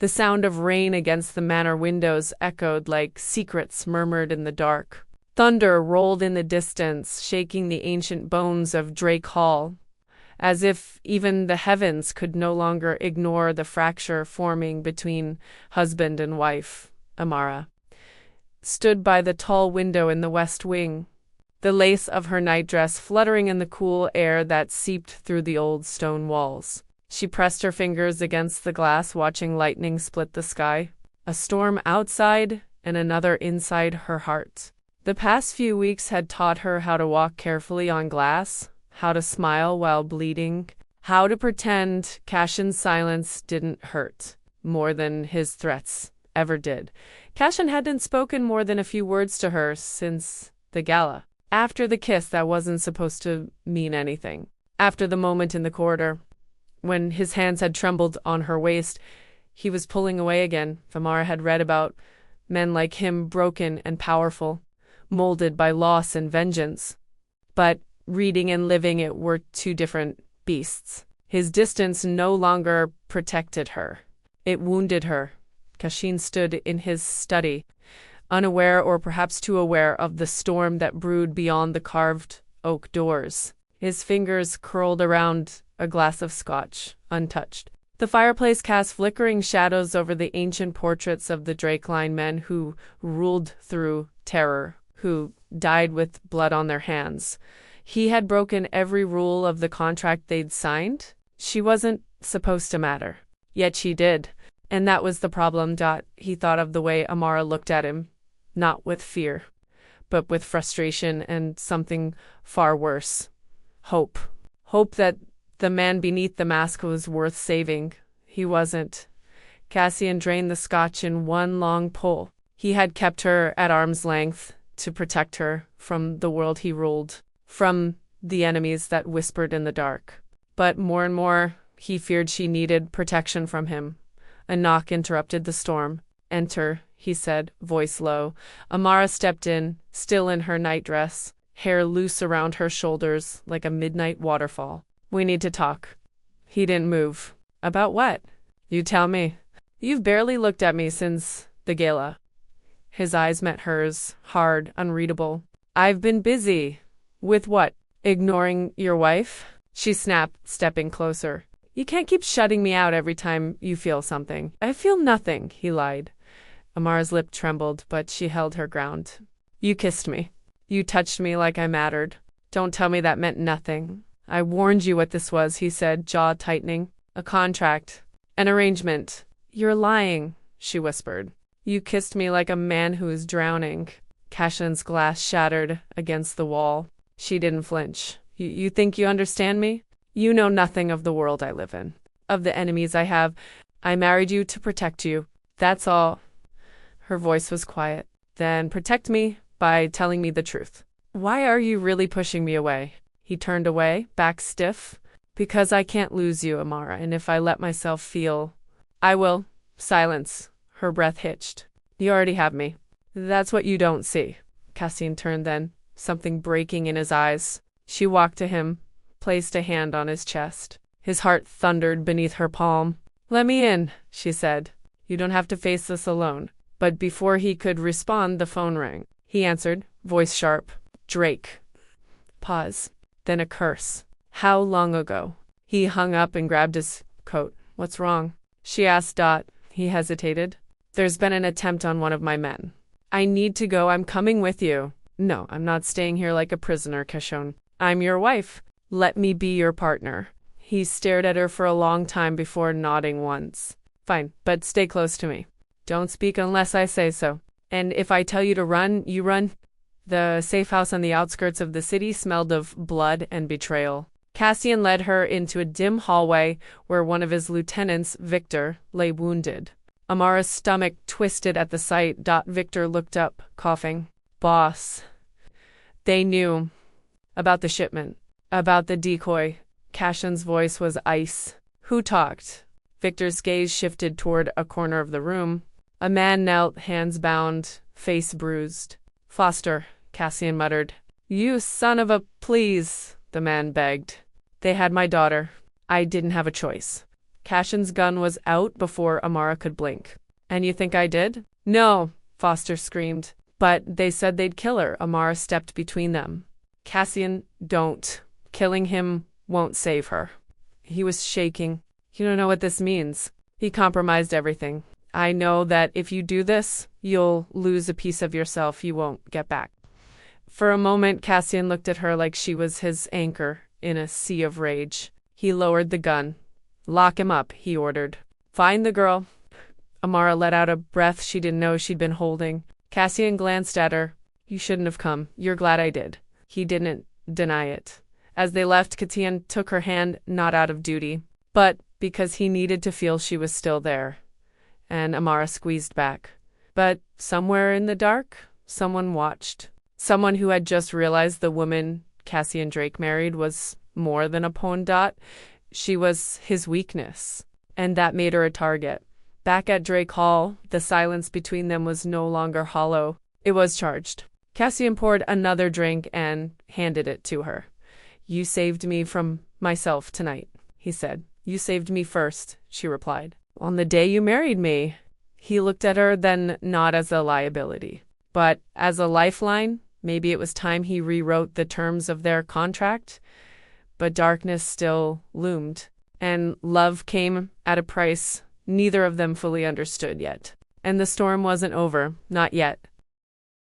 The sound of rain against the manor windows echoed like secrets murmured in the dark. Thunder rolled in the distance, shaking the ancient bones of Drake Hall, as if even the heavens could no longer ignore the fracture forming between husband and wife. Amara stood by the tall window in the west wing, the lace of her nightdress fluttering in the cool air that seeped through the old stone walls. She pressed her fingers against the glass, watching lightning split the sky. A storm outside and another inside her heart. The past few weeks had taught her how to walk carefully on glass, how to smile while bleeding, how to pretend Cassian's silence didn't hurt more than his threats ever did. Cassian hadn't spoken more than a few words to her since the gala. After the kiss that wasn't supposed to mean anything. After the moment in the corridor, when his hands had trembled on her waist, he was pulling away again. Amara had read about men like him, broken and powerful, molded by loss and vengeance. But reading and living it were two different beasts. His distance no longer protected her. It wounded her. Cassian stood in his study, unaware or perhaps too aware of the storm that brewed beyond the carved oak doors. His fingers curled around a glass of scotch, untouched. The fireplace cast flickering shadows over the ancient portraits of the Drake line men who ruled through terror, who died with blood on their hands. He had broken every rule of the contract they'd signed. She wasn't supposed to matter. Yet she did. And that was the problem. He thought of the way Amara looked at him, not with fear, but with frustration and something far worse. Hope. Hope that the man beneath the mask was worth saving. He wasn't. Cassian drained the scotch in one long pull. He had kept her at arm's length to protect her from the world he ruled, from the enemies that whispered in the dark. But more and more, he feared she needed protection from him. A knock interrupted the storm. "Enter," he said, voice low. Amara stepped in, still in her nightdress, hair loose around her shoulders like a midnight waterfall. "We need to talk." He didn't move. "About what?" "You tell me. You've barely looked at me since the gala." His eyes met hers, hard, unreadable. "I've been busy." "With what? Ignoring your wife?" She snapped, stepping closer. "You can't keep shutting me out every time you feel something." "I feel nothing," he lied. Amara's lip trembled, but she held her ground. "You kissed me. You touched me like I mattered. Don't tell me that meant nothing." "I warned you what this was," he said, jaw tightening. "A contract. An arrangement." "You're lying," she whispered. "You kissed me like a man who is drowning." Cassian's glass shattered against the wall. She didn't flinch. You think you understand me? You know nothing of the world I live in, of the enemies I have. I married you to protect you. That's all." Her voice was quiet. "Then protect me by telling me the truth. Why are you really pushing me away?" He turned away, back stiff. "Because I can't lose you, Amara, and if I let myself feel, I will." Silence. Her breath hitched. "You already have me." "That's what you don't see." Cassian turned then, something breaking in his eyes. She walked to him, placed a hand on his chest. His heart thundered beneath her palm. "Let me in," she said. "You don't have to face this alone." But before he could respond, the phone rang. He answered, voice sharp. "Drake." Pause. Then a curse. "How long ago?" He hung up and grabbed his coat. "What's wrong?" she asked. He hesitated. "There's been an attempt on one of my men." "I need to go. I'm coming with you." "No, I'm not staying here like a prisoner, Cassian. I'm your wife. Let me be your partner." He stared at her for a long time before nodding once. "Fine, but stay close to me. Don't speak unless I say so. And if I tell you to run, you run." The safe house on the outskirts of the city smelled of blood and betrayal. Cassian led her into a dim hallway where one of his lieutenants, Victor, lay wounded. Amara's stomach twisted at the sight. Victor looked up, coughing. "Boss." They knew about the shipment, about the decoy. Cassian's voice was ice. "Who talked?" Victor's gaze shifted toward a corner of the room. A man knelt, hands bound, face bruised. "Foster," Cassian muttered. "You son of a please," the man begged. "They had my daughter. I didn't have a choice." Cassian's gun was out before Amara could blink. And you think I did? No, Foster screamed. But they said they'd kill her. Amara stepped between them. Cassian, don't. Killing him won't save her. He was shaking. You don't know what this means. He compromised everything. I know that if you do this, you'll lose a piece of yourself you won't get back. For a moment, Cassian looked at her like she was his anchor in a sea of rage. He lowered the gun. Lock him up, he ordered. Find the girl. Amara let out a breath she didn't know she'd been holding. Cassian glanced at her. You shouldn't have come. You're glad I did. He didn't deny it. As they left, Cassian took her hand, not out of duty, but because he needed to feel she was still there. And Amara squeezed back. But somewhere in the dark, someone watched. Someone who had just realized the woman Cassian Drake married was more than a pawn dot. She was his weakness, and that made her a target. Back at Drake Hall, the silence between them was no longer hollow. It was charged. Cassian poured another drink and handed it to her. You saved me from myself tonight, he said. You saved me first, she replied. On the day you married me. He looked at her, then not as a liability, but as a lifeline. Maybe it was time he rewrote the terms of their contract. But darkness still loomed, and love came at a price neither of them fully understood yet. And the storm wasn't over, not yet.